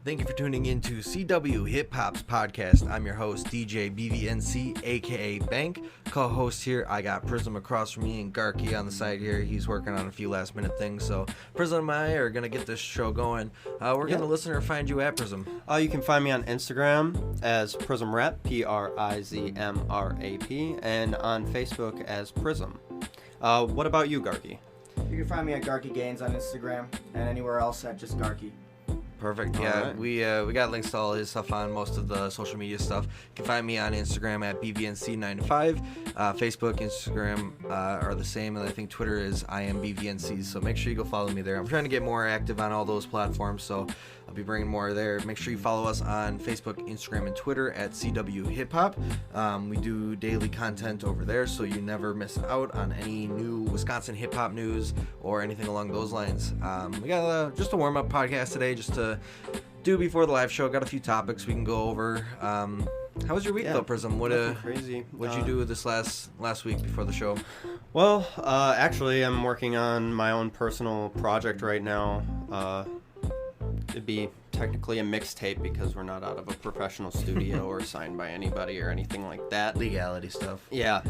Thank you for tuning in to CWHipHop's podcast. I'm your host, DJ bvnc, aka Bank. Co-host here, I got Prizm across from me and Garke on the side here. He's working on a few last minute things. So Prizm and I are going to get this show going. We're going to listen or find you at Prizm. You can find me on Instagram as PrizmRap, PRIZMRAP, and on Facebook as Prizm. What about you, Garke? You can find me at Garke Gains on Instagram and anywhere else at just Garke. Perfect. Yeah, right. We got links to all his stuff on most of the social media stuff. You can find me on Instagram at bvnc95. Facebook, Instagram are the same, and I think Twitter is IamBVNC. So make sure you go follow me there. I'm trying to get more active on all those platforms, so I'll be bringing more there. Make sure you follow us on Facebook, Instagram, and Twitter at CWHipHop. We do daily content over there, so you never miss out on any new Wisconsin hip hop news or anything along those lines. We got just a warm up podcast today, just to do before the live show. Got a few topics we can go over. How was your week though, Prizm? Crazy. What'd you do this last week before the show? Well, actually, I'm working on my own personal project right now. It'd be technically a mixtape because we're not out of a professional studio or signed by anybody or anything like that. Legality stuff. Yeah.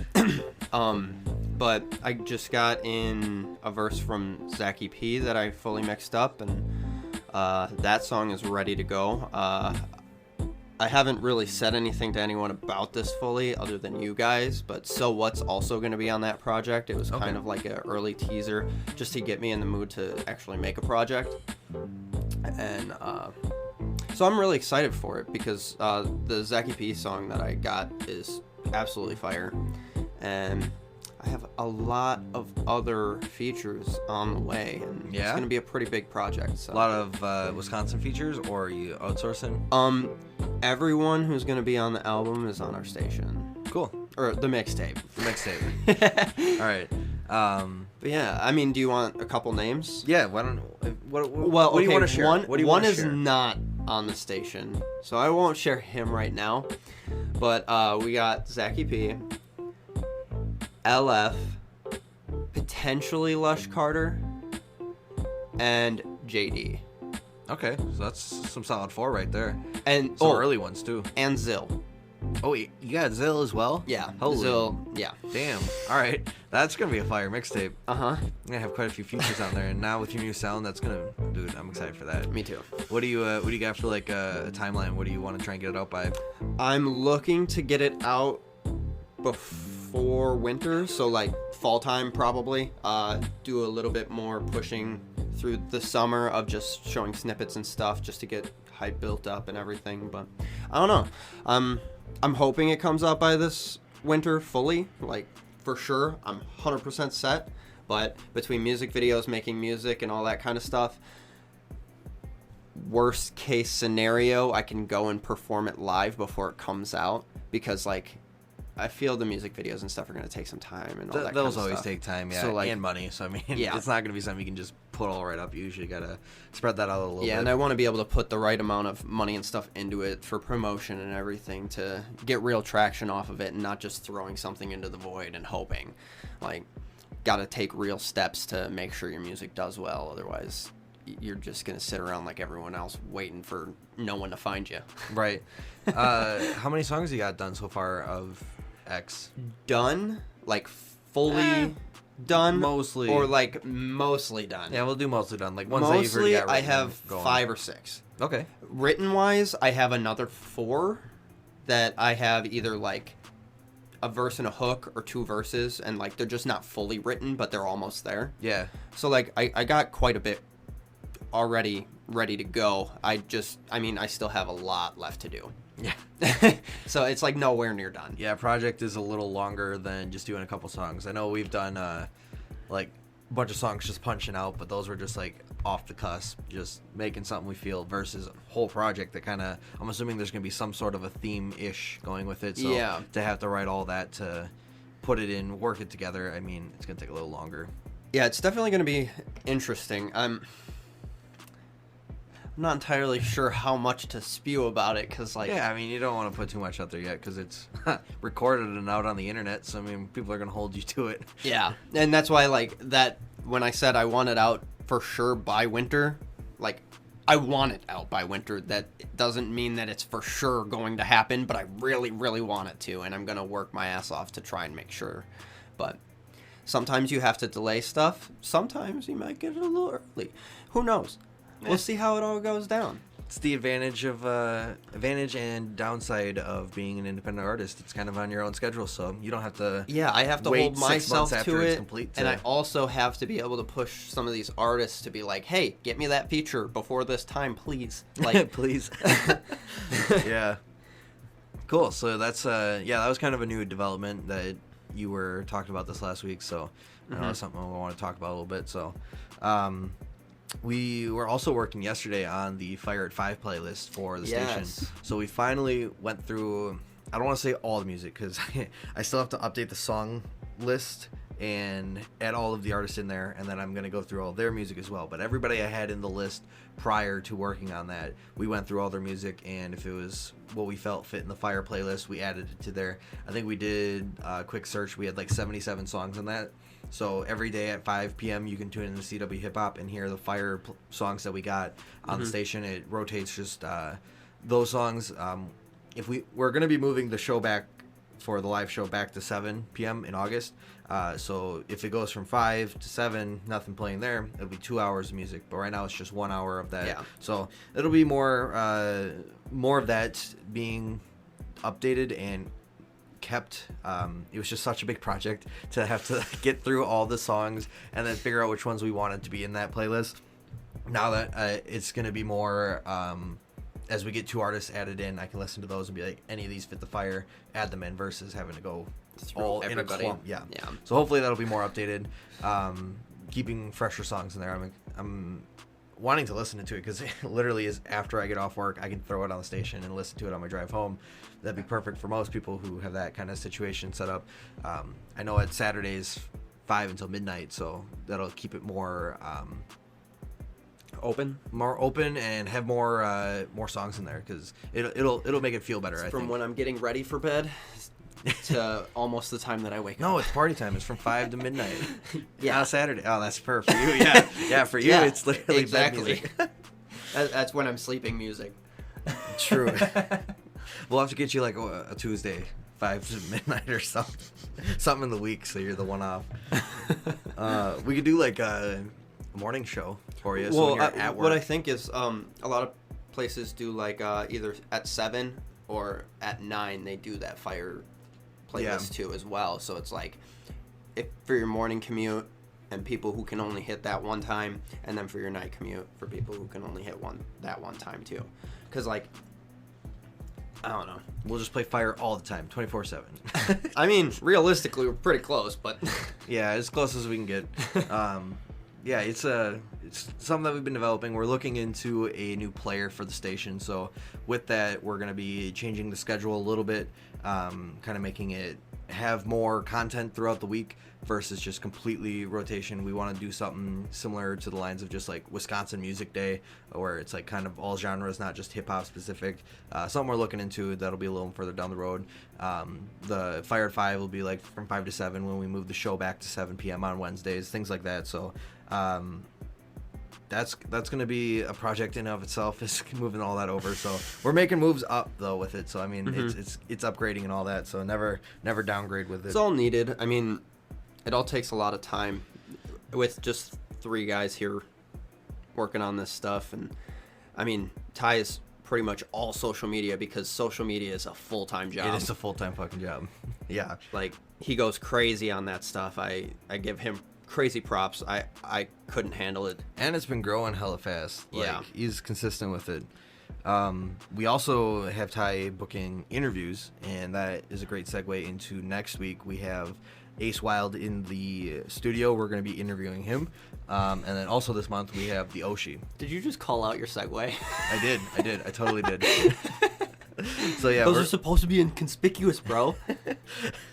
But I just got in a verse from Ep.20 that I fully mixed up, and that song is ready to go. I haven't really said anything to anyone about this fully other than you guys, but So What's also going to be on that project. It was kind of like an early teaser just to get me in the mood to actually make a project. And so I'm really excited for it because the Ep.20 song that I got is absolutely fire. And I have a lot of other features on the way, and it's going to be a pretty big project. So. A lot of Wisconsin features, or are you outsourcing? Everyone who's going to be on the album is on our station. Cool. Or the mixtape. All right. But yeah, I mean, do you want a couple names? Yeah, why don't... What do you want to share? One is not on the station, so I won't share him right now. But we got Ep.20, LF, potentially Lush Carter, and JD. Okay, so that's some solid 4 right there. And some early ones too. And Zill. Oh, you got Zill as well? Yeah. Holy. Zill, yeah. Damn. All right. That's going to be a fire mixtape. Uh-huh. You're going to have quite a few features on there, and now with your new sound, that's going to... Dude, I'm excited for that. Me too. What do you got for, like, a timeline? What do you want to try and get it out by? I'm looking to get it out before winter, so, like, fall time probably. Do a little bit more pushing through the summer of just showing snippets and stuff just to get hype built up and everything, but I don't know. I'm hoping it comes out by this winter fully, like for sure. I'm 100% set, but between music videos, making music, and all that kind of stuff, worst case scenario, I can go and perform it live before it comes out, because like I feel the music videos and stuff are going to take some time and all that kind of stuff. Those always take time, yeah, so, like, and money. So, I mean, it's not going to be something you can just put all right up. You usually got to spread that out a little bit. Yeah, and I want to be able to put the right amount of money and stuff into it for promotion and everything to get real traction off of it and not just throwing something into the void and hoping. Like, got to take real steps to make sure your music does well. Otherwise, you're just going to sit around like everyone else waiting for no one to find you. Right. How many songs you got done so far of X? Done? Like fully done? Mostly. Or like mostly done? Yeah, we'll do mostly done. Like ones mostly, that you've already got I have going. 5 or 6. Okay. Written wise, I have another 4 that I have either like a verse and a hook or 2 verses, and like they're just not fully written, but they're almost there. Yeah. So like I got quite a bit already ready to go. I still have a lot left to do. Yeah. So it's like nowhere near done. Yeah, project is a little longer than just doing a couple songs. I know we've done like a bunch of songs just punching out, but those were just like off the cusp, just making something we feel, versus a whole project that kind of, I'm assuming there's going to be some sort of a theme-ish going with it. So yeah. To have to write all that, to put it in, work it together, I mean, it's going to take a little longer. Yeah, it's definitely going to be interesting. I'm not entirely sure how much to spew about it, because like... Yeah, I mean, you don't want to put too much out there yet, because it's recorded and out on the internet, so I mean, people are going to hold you to it. Yeah, and that's why, like, that, when I said I want it out for sure by winter, like, I want it out by winter. That doesn't mean that it's for sure going to happen, but I really, really want it to, and I'm going to work my ass off to try and make sure. But sometimes you have to delay stuff. Sometimes you might get it a little early. Who knows? We'll see how it all goes down. It's the advantage and downside of being an independent artist. It's kind of on your own schedule, so you don't have to. Yeah, I have to wait hold 6 myself months after to it's it, complete and I also have to be able to push some of these artists to be like, "Hey, get me that feature before this time, please." Like, please. Yeah. Cool. So that's that was kind of a new development that you were talking about this last week. So I know it's something we want to talk about a little bit. So. We were also working yesterday on the Fire at 5 playlist for the station. So we finally went through, I don't want to say all the music because I still have to update the song list and add all of the artists in there, and then I'm going to go through all their music as well. But everybody I had in the list prior to working on that, we went through all their music, and if it was what we felt fit in the Fire playlist, we added it to there. I think we did a quick search. We had like 77 songs in that. So every day at 5 p.m. you can tune in to CW Hip Hop and hear the Fire songs that we got on the station. It rotates just those songs. If we're going to be moving the show back for the live show back to 7 p.m. in August. So if it goes from 5 to 7, nothing playing there, it'll be 2 hours of music. But right now it's just 1 hour of that. Yeah. So it'll be more of that being updated and kept. It was just such a big project to have to get through all the songs and then figure out which ones we wanted to be in that playlist. Now that it's going to be more as we get 2 artists added in, I can listen to those and be like, any of these fit the Fire, add them in, versus having to go through all everybody. in a clump. Yeah. So hopefully that'll be more updated, keeping fresher songs in there. I'm wanting to listen to it because it literally is after I get off work, I can throw it on the station and listen to it on my drive home. That'd be perfect for most people who have that kind of situation set up. I know it's Saturdays 5 until midnight, so that'll keep it more open and have more songs in there because it'll make it feel better. I think. When I'm getting ready for bed to almost the time that I wake up. No, it's party time. It's from 5 to midnight. Yeah, Saturday. Oh, that's perfect for you. Yeah, for you, it's literally exactly. bed music. That's when I'm sleeping music. True. We'll have to get you like a Tuesday, 5 to midnight or something in the week, so you're the one off. We could do like a morning show for you. So when you're at work. What I think is a lot of places do like either at 7 or at 9 they do that Fire playlist too as well. So it's like if for your morning commute and people who can only hit that one time, and then for your night commute for people who can only hit that one time too. Because like I don't know. We'll just play Fire all the time, 24/7. I mean, realistically, we're pretty close, but yeah, as close as we can get. Yeah, it's something that we've been developing. We're looking into a new player for the station, so with that, we're going to be changing the schedule a little bit, kind of making it have more content throughout the week versus just completely rotation. We want to do something similar to the lines of just like Wisconsin Music Day, where it's like kind of all genres, not just hip hop specific. Something we're looking into that'll be a little further down the road. The Fire at 5 will be like from 5 to 7 when we move the show back to 7 p.m. on Wednesdays, things like that. So that's going to be a project in and of itself, is moving all that over. So we're making moves up though with it. So I mean, it's upgrading and all that. So never downgrade with it. It's all needed. I mean, it all takes a lot of time with just 3 guys here working on this stuff. And I mean, Ty is pretty much all social media because social media is a full-time job. It is a full-time fucking job. Yeah. Like he goes crazy on that stuff. I give him crazy props. I couldn't handle it. And it's been growing hella fast. Like, yeah. He's consistent with it. We also have Ty booking interviews, and that is a great segue into next week. We have Ace Wild in the studio. We're going to be interviewing him. And then also this month we have the Oshi. Did you just call out your segue? I did. I totally did. So yeah, those are supposed to be inconspicuous, bro.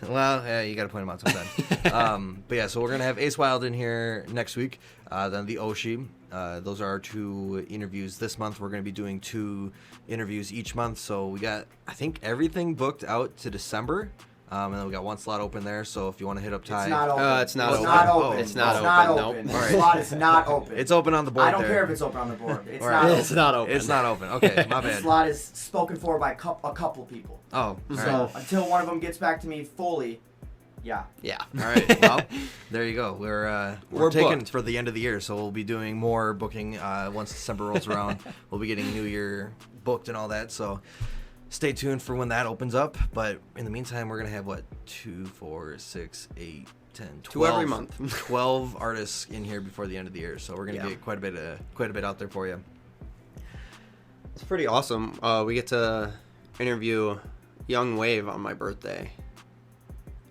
Well, yeah, you got to point them out sometime. But yeah, so we're gonna have Ace Wild in here next week. Then the Oshi. Those are our 2 interviews this month. We're gonna be doing 2 interviews each month. So we got, I think, everything booked out to December. And then we got one slot open there, so if you want to hit up Ty. It's not open. It's not open. It's not open. Nope. The slot is not open. It's open on the board. I don't there. care if it's open on the board. It's Right. not open. It's not open. It's not open. Okay, my The bad. slot is spoken for by a couple people. Oh, all right. So until one of them gets back to me fully, yeah. Yeah. All right. Well, there you go. We're taking booked for the end of the year, so we'll be doing more booking once December rolls around. We'll be getting New Year booked and all that. So stay tuned for when that opens up. But in the meantime, we're gonna have 2, 4, 6, 8, 10, 12. 2 every month. 12 artists in here before the end of the year. So we're gonna get quite a bit out there for you. It's pretty awesome. We get to interview Young Wave on my birthday.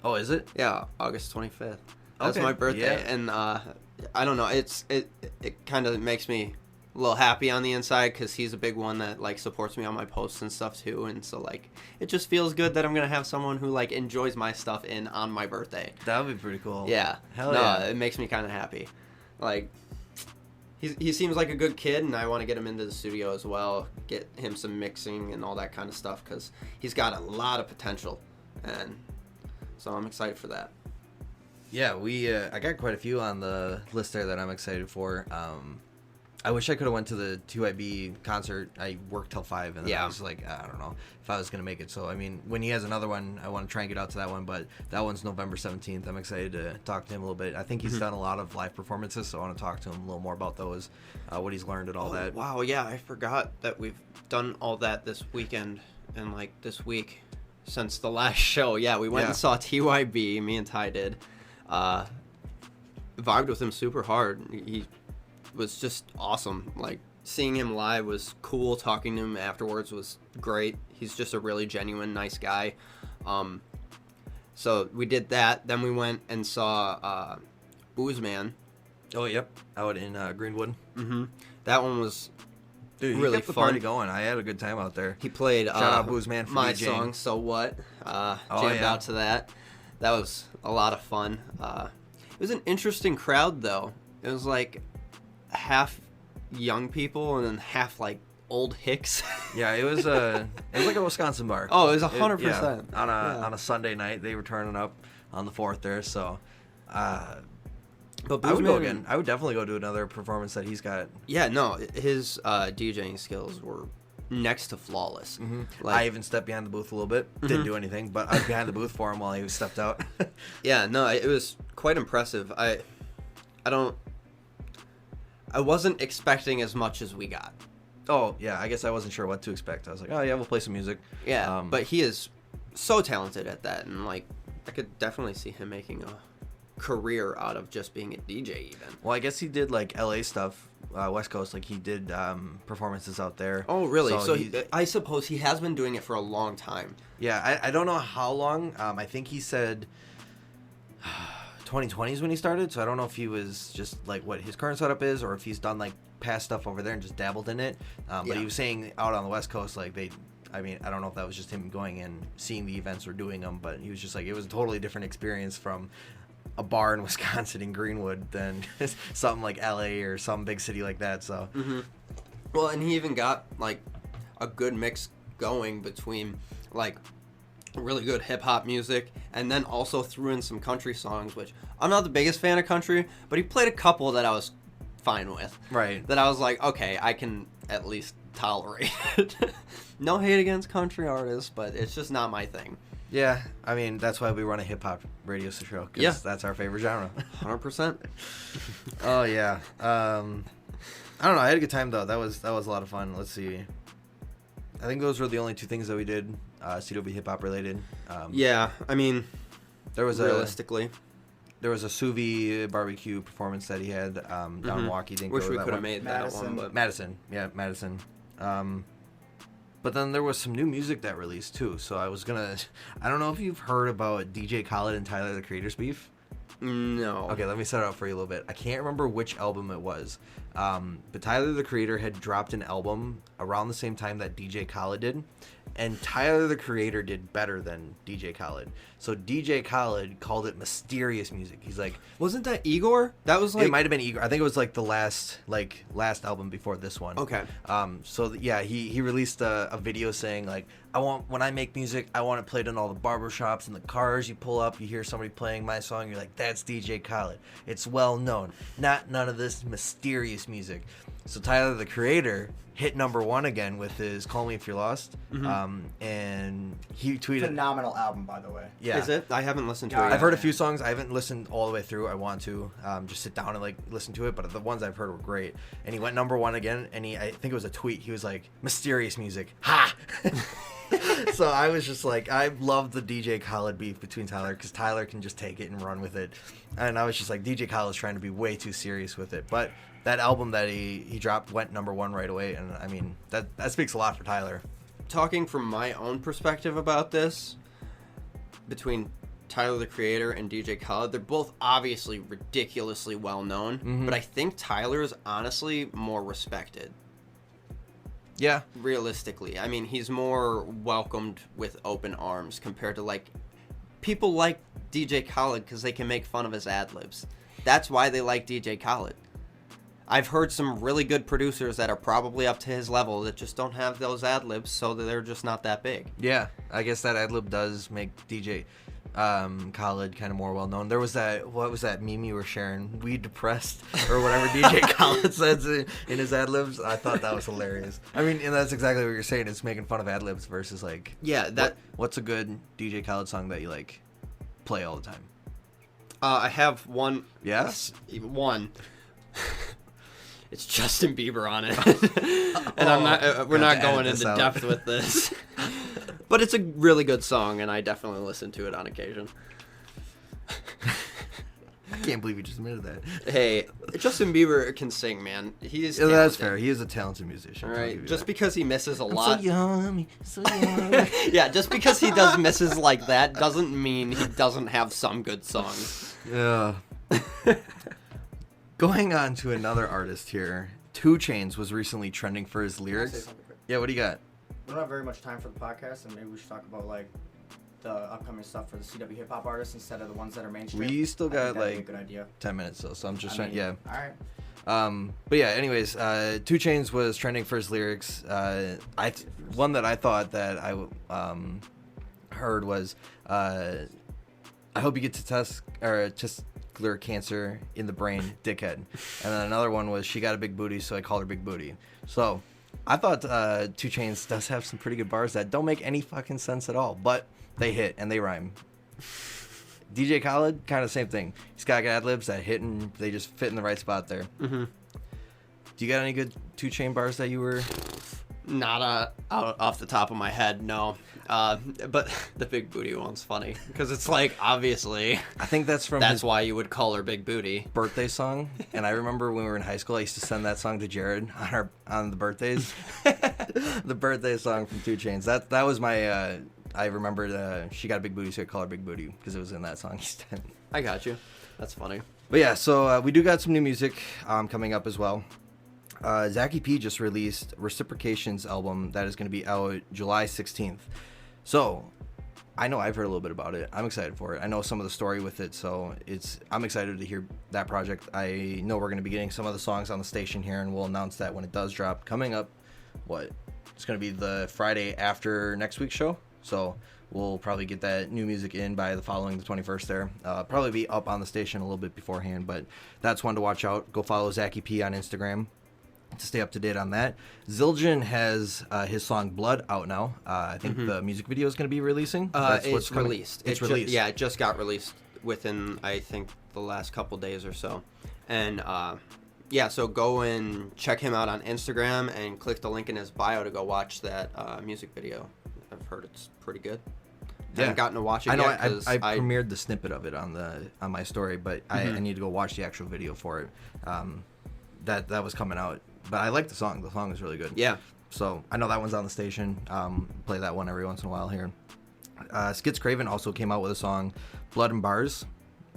Oh, is it? Yeah, August 25th. That's Okay, my birthday, yeah. and I don't know. It kind of makes me a little happy on the inside because he's a big one that like supports me on my posts and stuff too, and so like it just feels good that I'm gonna have someone who like enjoys my stuff on my birthday. That would be pretty cool. Yeah, Hell yeah. It makes me kind of happy. Like he seems like a good kid, and I want to get him into the studio as well, get him some mixing and all that kind of stuff because he's got a lot of potential, and so I'm excited for that. Yeah, I got quite a few on the list there that I'm excited for. I wish I could have went to the 2IB concert. I worked till 5, and then I was like, I don't know if I was going to make it. So, I mean, when he has another one, I want to try and get out to that one, but that one's November 17th. I'm excited to talk to him a little bit. I think he's done a lot of live performances, so I want to talk to him a little more about those, what he's learned and all that. Wow, yeah, I forgot that we've done all that this weekend and, like, this week since the last show. Yeah, we went and saw TYB, me and Ty did. Vibed with him super hard. He was just awesome. Like, seeing him live was cool. Talking to him afterwards was great. He's just a really genuine, nice guy. So we did that. Then we went and saw Boozman. Oh, yep. Out in Greenwood. Mm-hmm. That one was really fun. The party going. I had a good time out there. He played shout out Boozman for my DJing. song, So What? Jammed out to that. That was a lot of fun. It was an interesting crowd, though. It was like half young people and then half like old hicks. Yeah, it was like a Wisconsin bar. Oh, it was 100%. On a Sunday night, they were turning up on the 4th there. So, but I would go again. I would definitely go to another performance that he's got. Yeah, no, his DJing skills were next to flawless. Mm-hmm. Like, I even stepped behind the booth a little bit. Didn't do anything, but I was behind the booth for him while he was stepped out. Yeah, no, it was quite impressive. I wasn't expecting as much as we got. Oh, yeah, I guess I wasn't sure what to expect. I was like, oh, yeah, we'll play some music. Yeah, but he is so talented at that, and, like, I could definitely see him making a career out of just being a DJ even. Well, I guess he did, like, LA stuff, West Coast. Like, he did performances out there. Oh, really? So I suppose he has been doing it for a long time. Yeah, I don't know how long. I think he said 2020 is when he started, so I don't know if he was just like what his current setup is or if he's done like past stuff over there and just dabbled in it. But he was saying out on the West Coast, like I don't know if that was just him going and seeing the events or doing them, but he was just like, it was a totally different experience from a bar in Wisconsin in Greenwood than something like LA or some big city like that. So, Well, and he even got like a good mix going between like really good hip-hop music and then also threw in some country songs, which I'm not the biggest fan of country, but he played a couple that I was fine with. Right. That I was like, okay, I can at least tolerate it. No hate against country artists, but it's just not my thing. Yeah, I mean, that's why we run a hip-hop radio show, because that's our favorite genre. 100%. Oh, yeah. I don't know. I had a good time, though. That was a lot of fun. Let's see. I think those were the only two things that we did, CWHipHop related. Yeah, I mean, there was realistically. There was a sous vide barbecue performance that he had down in Milwaukee. Wish we could have made Madison. that one, but Madison. Yeah, Madison. But then there was some new music that released, too. So I don't know if you've heard about DJ Khaled and Tyler, the Creator's beef. No. Okay, let me set it up for you a little bit. I can't remember which album it was, but Tyler, the Creator, had dropped an album around the same time that DJ Khaled did, And Tyler, the Creator, did better than DJ Khaled. So DJ Khaled called it mysterious music. He's like, wasn't that Igor? That was like, it might have been Igor. I think it was like the last album before this one. Okay. He released a video saying like, when I make music, I want it played in all the barbershops and the cars you pull up, you hear somebody playing my song, you're like, that's DJ Khaled. It's well known. None of this mysterious music. So Tyler, the Creator, hit #1 again with his "Call Me If You're Lost," and he tweeted, phenomenal album, by the way. Yeah, is it? I haven't listened to it. I've heard a few songs. I haven't listened all the way through. I want to just sit down and like listen to it, but the ones I've heard were great. And he went #1 again, and I think it was a tweet. He was like, "Mysterious music, ha!" So I was just like, I love the DJ Khaled beef between Tyler, because Tyler can just take it and run with it, and I was just like, DJ Khaled's trying to be way too serious with it, but that album that he dropped went #1 right away, and I mean that speaks a lot for Tyler. Talking from my own perspective about this, between Tyler, the Creator, and DJ Khaled, they're both obviously ridiculously well known, but I think Tyler is honestly more respected. Yeah. Realistically, I mean, he's more welcomed with open arms compared to like people like DJ Khaled because they can make fun of his ad-libs. That's why they like DJ Khaled. I've heard some really good producers that are probably up to his level that just don't have those ad-libs, so they're just not that big. Yeah, I guess that ad-lib does make DJ Khaled kind of more well-known. There was what was that meme you were sharing? We depressed, or whatever DJ Khaled says in his ad-libs. I thought that was hilarious. I mean, and that's exactly what you're saying. It's making fun of ad-libs versus like... Yeah, what's a good DJ Khaled song that you like play all the time? I have one... Yes? One. It's Justin Bieber on it. And we're not going into depth with this. But it's a really good song, and I definitely listen to it on occasion. I can't believe you just admitted that. Hey, Justin Bieber can sing, man. He's talented. That's fair. He is a talented musician. All right. Just because he misses a lot. So yummy, so yummy. Yeah, just because he does misses like that doesn't mean he doesn't have some good songs. Yeah. Going on to another artist here, 2 Chainz was recently trending for his lyrics. Yeah, what do you got? We don't have very much time for the podcast, and maybe we should talk about like the upcoming stuff for the CWHipHop artists instead of the ones that are mainstream. We still got like a good idea. 10 minutes though, so I'm just trying. Yeah. All right. But yeah, anyways, 2 Chainz was trending for his lyrics. One that I thought that I heard was, I hope you get testicular cancer in the brain, dickhead. And then another one was, she got a big booty, so I call her Big Booty. So I thought 2 Chainz does have some pretty good bars that don't make any fucking sense at all, but they hit and they rhyme. DJ Khaled, kind of same thing. He's got ad-libs that hit and they just fit in the right spot there. Mm-hmm. Do you got any good 2 Chainz bars that you were... Not off the top of my head, no. But the Big Booty one's funny because it's like, obviously, I think that's why you would call her Big Booty. Birthday song. And I remember when we were in high school, I used to send that song to Jared on the birthdays. The birthday song from 2 Chainz. That was my. I remembered she got a big booty, so I call her Big Booty because it was in that song instead. I got you. That's funny. But yeah, so we do got some new music coming up as well. Zachy P just released Reciprocation's album that is going to be out July 16th. So, I know I've heard a little bit about it. I'm excited for it. I know some of the story with it, so I'm excited to hear that project. I know we're going to be getting some of the songs on the station here, and we'll announce that when it does drop. Coming up, it's going to be the Friday after next week's show. So, we'll probably get that new music in by the 21st there. Probably be up on the station a little bit beforehand, but that's one to watch out. Go follow Zachy P on Instagram to stay up to date on that. Zildjian has his song Blood out now. I think the music video is going to be releasing. It's released. It's released. It just got released within, I think, the last couple days or so. And so go and check him out on Instagram and click the link in his bio to go watch that music video. I've heard it's pretty good. I haven't gotten to watch it yet. I premiered the snippet of it on my story, but I need to go watch the actual video for it. That was coming out. But I like the song. The song is really good. Yeah. So I know that one's on the station. Play that one every once in a while here. Skits Craven also came out with a song, Blood and Bars.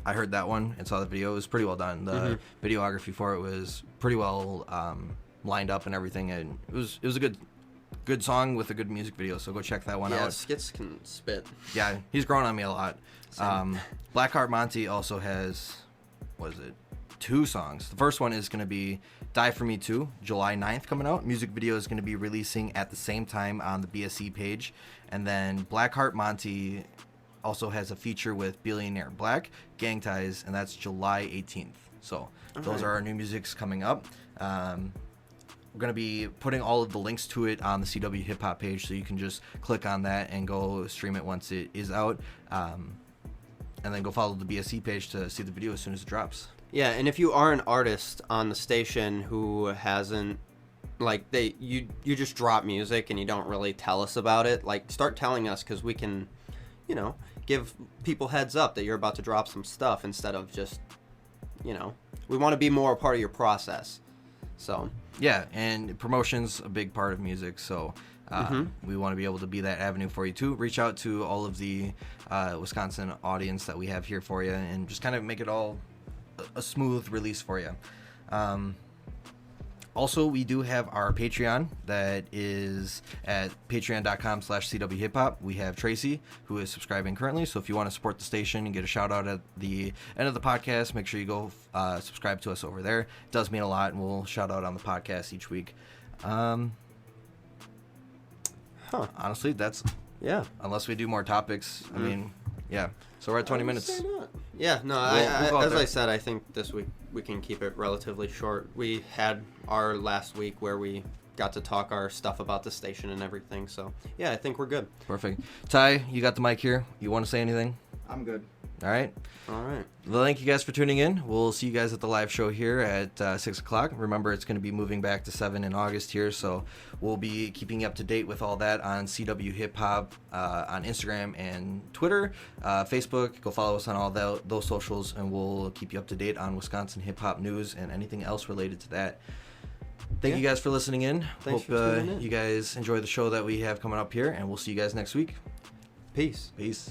I heard that one and saw the video. It was pretty well done. The videography for it was pretty well lined up and everything. And it was a good good song with a good music video, so go check that one out. Yeah, Skits can spit. Yeah, he's grown on me a lot. Blackheart Monty also has, 2 songs. The first one is going to be Die For Me Too, July 9th coming out. Music video is going to be releasing at the same time on the BSC page. And then Blackheart Monty also has a feature with Billionaire Black, Gang Ties, and that's July 18th. So those are our new musics coming up. We're going to be putting all of the links to it on the CW Hip Hop page, so you can just click on that and go stream it once it is out. And then go follow the BSC page to see the video as soon as it drops. Yeah, and if you are an artist on the station who hasn't, like, you just drop music and you don't really tell us about it, like, start telling us, because we can, give people heads up that you're about to drop some stuff instead of just, we want to be more a part of your process. So yeah, and promotion's a big part of music, so we want to be able to be that avenue for you too. Reach out to all of the Wisconsin audience that we have here for you, and just kind of make it all a smooth release for you. Also, we do have our Patreon that is at patreon.com/CWHipHop. We have Tracy, who is subscribing currently. So if you want to support the station and get a shout out at the end of the podcast, make sure you go subscribe to us over there. It does mean a lot, and we'll shout out on the podcast each week. Honestly, that's... Yeah. Unless we do more topics. I mean, yeah. So we're at 20 minutes. Yeah, no, as I said, I think this week we can keep it relatively short. We had our last week where we got to talk our stuff about the station and everything. So, yeah, I think we're good. Perfect. Ty, you got the mic here. You want to say anything? I'm good. All right. Well, thank you guys for tuning in. We'll see you guys at the live show here at 6 o'clock. Remember, it's going to be moving back to 7 in August here, so we'll be keeping you up to date with all that on CW Hip Hop on Instagram and Twitter, Facebook. Go follow us on all those socials, and we'll keep you up to date on Wisconsin hip hop news and anything else related to that. Thank you guys for listening in. Thanks Hope for tuning in. you guys enjoy the show that we have coming up here, and we'll see you guys next week. Peace. Peace.